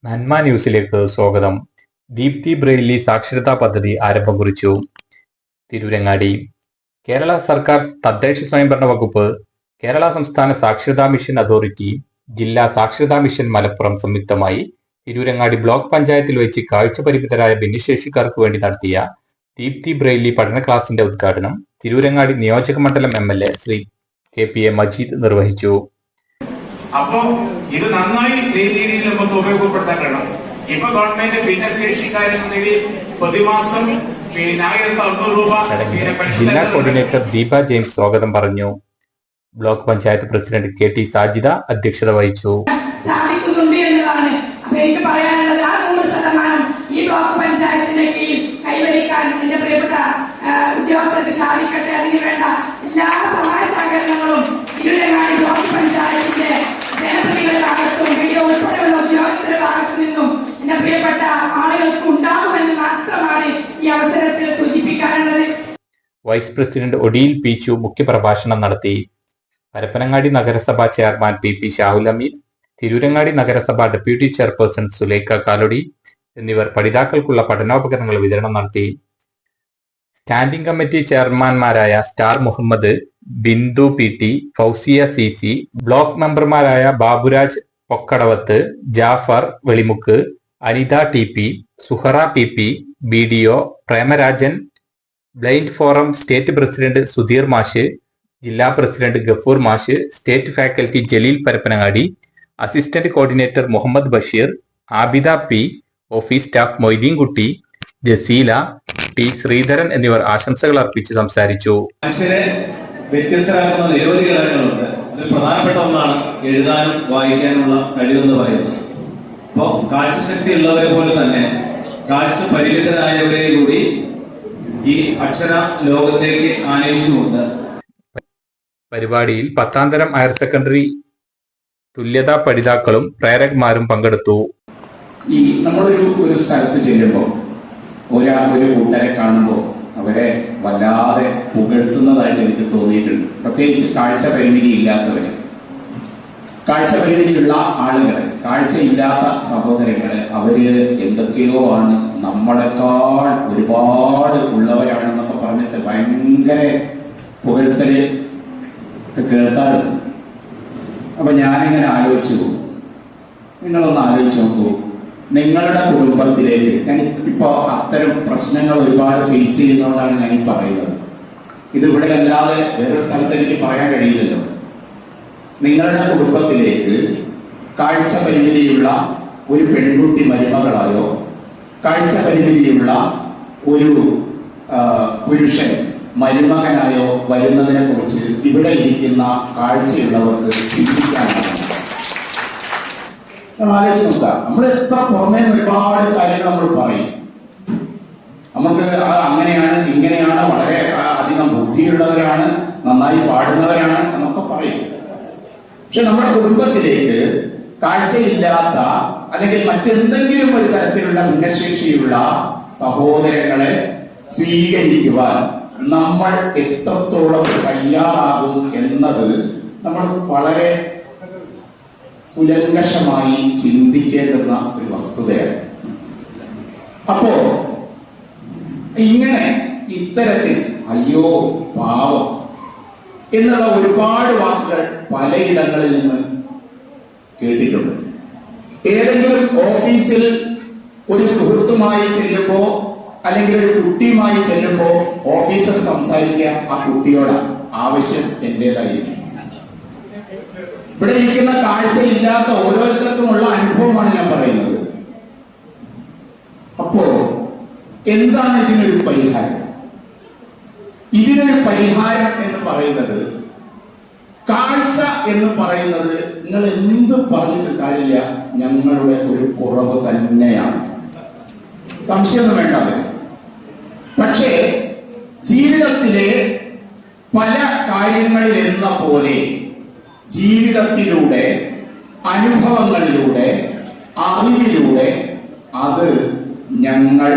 നന്മ ന്യൂസിലേക്ക് സ്വാഗതം. ദീപ്തി ബ്രെയിലി സാക്ഷരതാ പദ്ധതി ആരംഭം കുറിച്ചു. തിരൂരങ്ങാടി. കേരള സർക്കാർ തദ്ദേശ സ്വയംഭരണ വകുപ്പ്, കേരള സംസ്ഥാന സാക്ഷരതാ മിഷൻ അതോറിറ്റി, ജില്ലാ സാക്ഷരതാ മിഷൻ മലപ്പുറം സംയുക്തമായി തിരൂരങ്ങാടി ബ്ലോക്ക് പഞ്ചായത്തിൽ വെച്ച് കാഴ്ചപരിമിതരായ ഭിന്നശേഷിക്കാർക്ക് വേണ്ടി നടത്തിയ ദീപ്തി ബ്രെയിലി പഠന ക്ലാസിന്റെ ഉദ്ഘാടനം തിരൂരങ്ങാടി നിയോജക മണ്ഡലം MLA ശ്രീ KPA മജീദ് നിർവഹിച്ചു. അപ്പോ ഇത് നന്നായി രീതിയിൽ നമുക്ക് ഉപയോഗപ്പെടുത്താൻ കഴിയണം. ഇപ്പൊ ഗവൺമെന്റ് ഭിന്നശേഷിക്കാരെന്ന പ്രതിമാസം 1600 രൂപ. ജില്ലാ കോർഡിനേറ്റർ ദീപ ജെയിംസ് സ്വാഗതം പറഞ്ഞു. Block panchayat president KT Sajida അധ്യക്ഷത വഹിച്ചു. സാധിക്കുന്നുണ്ട് എന്നതാണ്. അപ്പൊ എനിക്ക് പറയാനുള്ളത് ആ 100% ഈ ബ്ലോക്ക് പഞ്ചായത്തിന്റെ കീഴിൽ കൈവരിക്കാൻ എന്റെ പ്രിയപ്പെട്ട ഉദ്യോഗസ്ഥർക്ക് സാധിക്കട്ടെ. അതിന് വേണ്ട എല്ലാ സഹായ സഹകരണങ്ങളും തിരൂരങ്ങാടി ബ്ലോക്ക് പഞ്ചായത്തിന്റെ ജനപ്രതിനിധികളുടെ ഭാഗത്തും വീഡിയോ ഉൾപ്പെടെയുള്ള ഉദ്യോഗസ്ഥരുടെ ഭാഗത്തു നിന്നും എന്റെ പ്രിയപ്പെട്ട ആളുകൾക്ക് ഉണ്ടാകുമെന്ന് മാത്രമാണ് ഈ അവസരത്തിൽ സൂചിപ്പിക്കാനുള്ളത്. വൈസ് പ്രസിഡന്റ് ഒടിയിൽ പീച്ചു മുഖ്യപ്രഭാഷണം നടത്തി. പരപ്പനങ്ങാടി നഗരസഭ ചെയർമാൻ PP ഷാഹുൽ ഹമീദ്, തിരൂരങ്ങാടി നഗരസഭ ഡെപ്യൂട്ടി ചെയർപേഴ്സൺ സുലൈഖ കാലൊടി എന്നിവർ പഠിതാക്കൾക്കുള്ള പഠനോപകരണങ്ങൾ വിതരണം നടത്തി. സ്റ്റാൻഡിംഗ് കമ്മിറ്റി ചെയർമാൻമാരായ Sattar Muhammad, Bindu PT, Fousiya CC, block മെമ്പർമാരായ Baburaj Pokkadavath, Jafar Velimukku, Anitha TP, Suhara PP, BDO Premarajan, blind forum state president Sudheer മാഷ്, ജില്ലാ പ്രസിഡന്റ് ഗഫൂർ മാഷ്, state faculty Jaleel Parappanangadi, assistant coordinator Muhammad Basheer, Abida P, office staff Moideenkutty, Jaseela, T Sreedharan എന്നിവർ ആശംസകൾ അർപ്പിച്ച് സംസാരിച്ചു. മനുഷ്യരെ വ്യത്യസ്തരാക്കുന്ന നിരവധി ഘടകങ്ങളുണ്ട്. അതിൽ പ്രധാനപ്പെട്ട ഒന്നാണ് എഴുതാനും വായിക്കാനുള്ള കഴിവെന്ന് പറയുന്നത്. അപ്പോൾ കാഴ്ചശക്തി ഉള്ളവരെ പോലെ തന്നെ കാഴ്ച പരിമിതരായവരെ കൂടി ഈ അക്ഷര ലോകത്തേക്ക് ആനയിച്ചുകൊണ്ട് പരിപാടിയിൽ 10ാം തരം ഹയർ സെക്കൻഡറി തുല്യതാ പഠിതാക്കളും പ്രേരകന്മാരും പങ്കെടുത്തു. ഈ നമ്മളൊരു സ്ഥലത്ത് ചെല്ലുമ്പോൾ ഒരു കൂട്ടരെ കാണുമ്പോൾ അവരെ വല്ലാതെ പുകഴ്ത്തുന്നതായിട്ട് എനിക്ക് തോന്നിയിട്ടുണ്ട്. പ്രത്യേകിച്ച് കാഴ്ച പരിമിതി ഇല്ലാത്തവരെ, കാഴ്ച പരിമിതിയുള്ള ആളുകളെ, കാഴ്ചയില്ലാത്ത സഹോദരങ്ങളെ, അവര് എന്തൊക്കെയോ ആണ്, നമ്മളെക്കാൾ ഒരുപാട് ഉള്ളവരാണെന്നൊക്കെ പറഞ്ഞിട്ട് ഭയങ്കര പുകഴ്ത്തല് കേൾക്കാറുണ്ട്. അപ്പൊ ഞാനിങ്ങനെ ആലോചിച്ചു പോകും. നിങ്ങളൊന്ന് ആലോചിച്ച് നോക്കൂ, നിങ്ങളുടെ കുടുംബത്തിലേക്ക്, ഞാൻ ഇപ്പോൾ അത്തരം പ്രശ്നങ്ങൾ ഒരുപാട് ഫേസ് ചെയ്യുന്നതുകൊണ്ടാണ് ഞാൻ ഈ പറയുന്നത്. ഇതിവിടെ അല്ലാതെ വേറെ സ്ഥലത്ത് എനിക്ക് പറയാൻ കഴിയില്ലല്ലോ. നിങ്ങളുടെ കുടുംബത്തിലേക്ക് കാഴ്ച പരിമിതിയുള്ള ഒരു പെൺകുട്ടി മരുമകളായോ, കാഴ്ച പരിമിതിയുള്ള ഒരു പുരുഷൻ മരുമകനായോ വരുന്നതിനെ കുറിച്ച് ഇവിടെ ഇരിക്കുന്ന കാഴ്ചയുള്ളവർക്ക് ചിന്തിക്കാനാണ്. ആലോചിച്ച് നോക്കാം. നമ്മൾ എത്ര പുറമേ ഒരുപാട് കാര്യങ്ങൾ നമ്മൾ പറയും. നമുക്ക് അങ്ങനെയാണ് ഇങ്ങനെയാണ്, വളരെ അധികം ബുദ്ധിയുള്ളവരാണ്, നന്നായി പാടുന്നവരാണ് എന്നൊക്കെ പറയും. പക്ഷെ നമ്മുടെ കുടുംബത്തിലേക്ക് കാഴ്ചയില്ലാത്ത അല്ലെങ്കിൽ മറ്റെന്തെങ്കിലും ഒരു തരത്തിലുള്ള ഭിന്നശേഷിയുള്ള സഹോദരങ്ങളെ സ്വീകരിക്കുവാൻ നമ്മൾ എത്രത്തോളം തയ്യാറാകും എന്നത് നമ്മൾ വളരെ കുലങ്കഷമായി ചിന്തിക്കേണ്ടുന്ന ഒരു വസ്തുതയാണ്. അപ്പോ ഇങ്ങനെ ഇത്തരത്തിൽ അയ്യോ പാവം എന്നുള്ള ഒരുപാട് വാക്കുകൾ പലയിടങ്ങളിൽ നിന്ന് കേട്ടിട്ടുണ്ട്. ഏതെങ്കിലും ഓഫീസിൽ ഒരു സുഹൃത്തുമായി ചെല്ലുമ്പോ അല്ലെങ്കിൽ ഒരു കുട്ടിയുമായി ചെല്ലുമ്പോ ഓഫീസർ സംസാരിക്കുക ആ കുട്ടിയോടാണ്. ആവശ്യം എന്റേതായിരിക്കും. ഇവിടെ ഇരിക്കുന്ന കാഴ്ചയില്ലാത്ത ഓരോരുത്തർക്കുമുള്ള അനുഭവമാണ് ഞാൻ പറയുന്നത്. അപ്പോ എന്താണ് ഇതിനൊരു പരിഹാരം? ഇതിനൊരു പരിഹാരം എന്ന് പറയുന്നത്, കാഴ്ച എന്ന് പറയുന്നത് നിങ്ങൾ എന്ത് പറഞ്ഞിട്ട് കാര്യമില്ല, ഞങ്ങളുടെ ഒരു കുറവ് തന്നെയാണ്, സംശയമൊന്നും വേണ്ട. പക്ഷേ ജീവിതത്തിലെ പല കാര്യങ്ങളിൽ എന്ന പോലെ ജീവിതത്തിലൂടെ, അനുഭവങ്ങളിലൂടെ, അറിവിലൂടെ അത് ഞങ്ങൾ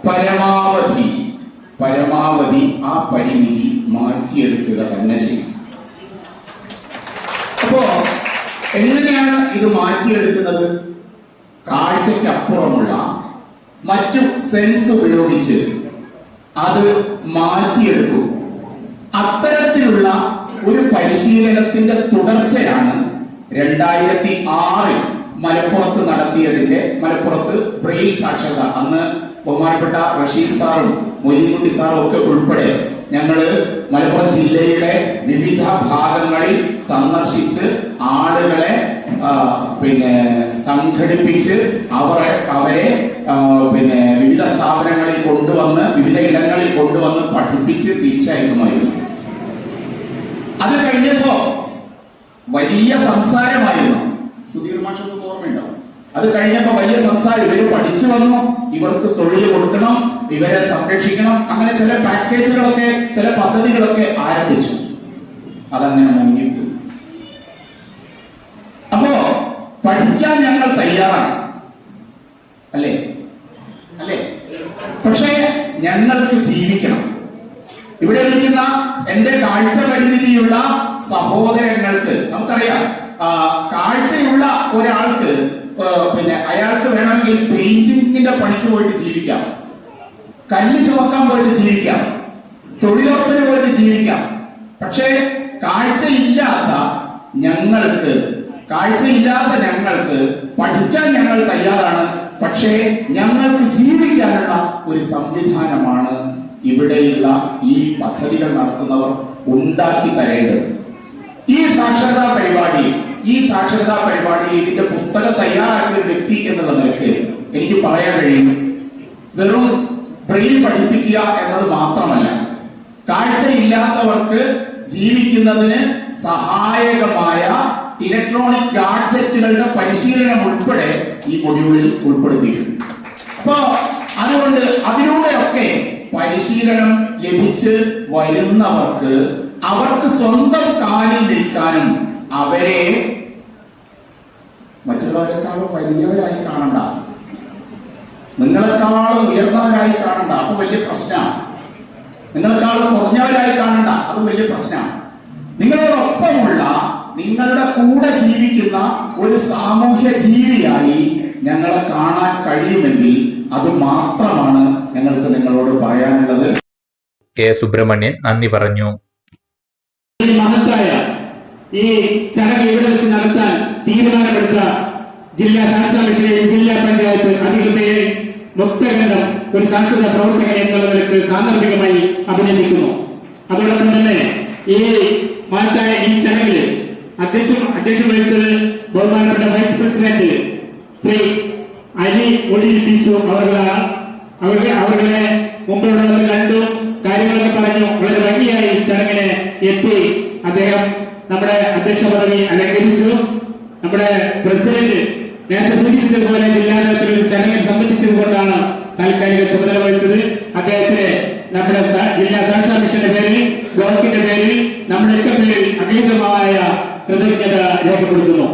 പരമാവധി ആ പരിമിതി മാറ്റിയെടുക്കുക തന്നെ ചെയ്യും. അപ്പോ എങ്ങനെയാണ് ഇത് മാറ്റിയെടുക്കുന്നത്? കാഴ്ച കാഴ്ചയ്ക്കപ്പുറമുള്ള മറ്റു സെൻസ് ഉപയോഗിച്ച് അത് മാറ്റിയെടുക്കും. അത്തരത്തിലുള്ള ഒരു പരിശീലനത്തിന്റെ തുടർച്ചയാണ് 2006 മലപ്പുറത്ത് നടത്തിയതിന്റെ മലപ്പുറത്ത് ബ്രെയിൽ സാക്ഷരത. അന്ന് ബഹുമാനപ്പെട്ട റഷീദ് സാറും മൊയ്തീൻകുട്ടി സാറും ഒക്കെ ഉൾപ്പെടെ ഞങ്ങള് മലപ്പുറം ജില്ലയുടെ വിവിധ ഭാഗങ്ങളിൽ സന്ദർശിച്ച് ആളുകളെ സംഘടിപ്പിച്ച് അവരെ വിവിധ സ്ഥാപനങ്ങളിൽ കൊണ്ടുവന്ന് വിവിധ ഇടങ്ങളിൽ കൊണ്ടുവന്ന് പഠിപ്പിച്ച് തിരിച്ചയക്കുമായിരുന്നു. അത് കഴിഞ്ഞപ്പോ വലിയ സംസാരമായിരുന്നു. സുധീർ മാഷൊക്കെ ഓർമ്മയുണ്ടാവും. അത് കഴിഞ്ഞപ്പോ വലിയ സംസാരം. ഇവര് പഠിച്ചു വന്നു, ഇവർക്ക് തൊഴിൽ കൊടുക്കണം, ഇവരെ സംരക്ഷിക്കണം, അങ്ങനെ ചില പാക്കേജുകളൊക്കെ ചില പദ്ധതികളൊക്കെ ആരംഭിച്ചു. അതങ്ങനെ മുങ്ങിപ്പോയി. അപ്പോ പഠിക്കാൻ ഞങ്ങൾ തയ്യാറാണ്, അല്ലേ? പക്ഷേ ഞങ്ങൾക്ക് ജീവിക്കണം. ഇവിടെ ഇരിക്കുന്ന എന്റെ കാഴ്ച പരിമിതിയുള്ള സഹോദരങ്ങൾക്ക് നമുക്കറിയാം, കാഴ്ചയുള്ള ഒരാൾക്ക് അയാൾക്ക് വേണമെങ്കിൽ പെയിന്റിങ്ങിന്റെ പണിക്ക് പോയിട്ട് ജീവിക്കാം, കല്ല് ചുമക്കാൻ പോയിട്ട് ജീവിക്കാം, തൊഴിലുറപ്പിന് പോയിട്ട് ജീവിക്കാം. പക്ഷേ കാഴ്ചയില്ലാത്ത ഞങ്ങൾക്ക് പഠിക്കാൻ ഞങ്ങൾ തയ്യാറാണ്. പക്ഷേ ഞങ്ങൾക്ക് ജീവിക്കാനുള്ള ഒരു സംവിധാനമാണ് ഇവിടെയുള്ള ഈ പദ്ധതികൾ നടത്തുന്നവർ ഉണ്ടാക്കി തരേണ്ടത്. ഈ സാക്ഷരതാ പരിപാടി ഇതിന്റെ പുസ്തകം തയ്യാറാക്കിയ ഒരു വ്യക്തി എന്നുള്ള നിലയ്ക്ക് എനിക്ക് പറയാൻ കഴിയും, വെറും ബ്രെയിൽ പഠിപ്പിക്കുക എന്നത് മാത്രമല്ല, കാഴ്ചയില്ലാത്തവർക്ക് ജീവിക്കുന്നതിന് സഹായകമായ ഇലക്ട്രോണിക് ഗാഡ്ജറ്റുകളുടെ പരിശീലനം ഉൾപ്പെടെ ഈ മൊഡ്യൂളിൽ ഉൾപ്പെടുത്തിയിട്ടുണ്ട്. അപ്പോ അതുകൊണ്ട് അതിലൂടെയൊക്കെ പരിശീലനം ലഭിച്ച് വരുന്നവർക്ക് അവർക്ക് സ്വന്തം കാലിൽ നിൽക്കാനും അവരെ മറ്റുള്ളവരെക്കാളും വലിയവരായി കാണണ്ട, നിങ്ങളെക്കാളും ഉയർന്നവരായി കാണണ്ട, അത് വലിയ പ്രശ്നമാണ്. നിങ്ങളെക്കാളും കുറഞ്ഞവരായി കാണണ്ട, അത് വലിയ പ്രശ്നമാണ്. നിങ്ങളോടൊപ്പമുള്ള നിങ്ങളുടെ കൂടെ ജീവിക്കുന്ന ഒരു സാമൂഹ്യ ജീവിയായി ഞങ്ങളെ കാണാൻ കഴിയുമെങ്കിൽ അത് മാത്രമാണ് ഞങ്ങൾക്ക് നിങ്ങളോട് പറയാനുള്ളത്. കെ സുബ്രഹ്മണ്യൻ നന്ദി പറഞ്ഞു. മഹത്തായ ഈ ചടങ്ങ് ഇവിടെ വെച്ച് നടത്താൻ തീരുമാനമെടുത്ത ജില്ലാ സാക്ഷരതാ മിഷനെയും ജില്ലാ പഞ്ചായത്ത് അധികൃതരെയും മുക്തകണ്ഠം ഒരു സാക്ഷരതാ പ്രവർത്തകൻ എന്നുള്ള നിലക്ക് സാന്ദർഭികമായി അഭിനന്ദിക്കുന്നു. അതോടൊപ്പം തന്നെ ഈ മഹത്തായ ഈ ചടങ്ങില് അധ്യക്ഷം വഹിച്ചത് ബഹുമാനപ്പെട്ട വൈസ് പ്രസിഡന്റ് ശ്രീ അലി ഒടിയിൽ പിച്ചു അവർകളാണ്. അവരുടെ മുമ്പോടെ വന്ന് കണ്ടു, കാര്യങ്ങളൊക്കെ പറഞ്ഞു, വളരെ ഭംഗിയായി ചടങ്ങിനെ എത്തി അദ്ദേഹം നമ്മുടെ അധ്യക്ഷ പദവി അലങ്കരിച്ചു. നമ്മുടെ പ്രസിഡന്റ് നേരത്തെ സൂചിപ്പിച്ചതുപോലെ ജില്ലാതലത്തിൽ ഒരു ചടങ്ങിൽ സംബന്ധിച്ചതുകൊണ്ടാണ് താൽക്കാലിക ചുമതല വഹിച്ചത്. അദ്ദേഹത്തിന് നമ്മുടെ ജില്ലാ സാക്ഷരതാ മിഷന്റെ പേരിൽ, ബ്ലോക്കിന്റെ പേരിൽ, നമ്മുടെയൊക്കെ പേരിൽ അഗൈതമായ കൃതജ്ഞത രേഖപ്പെടുത്തുന്നു.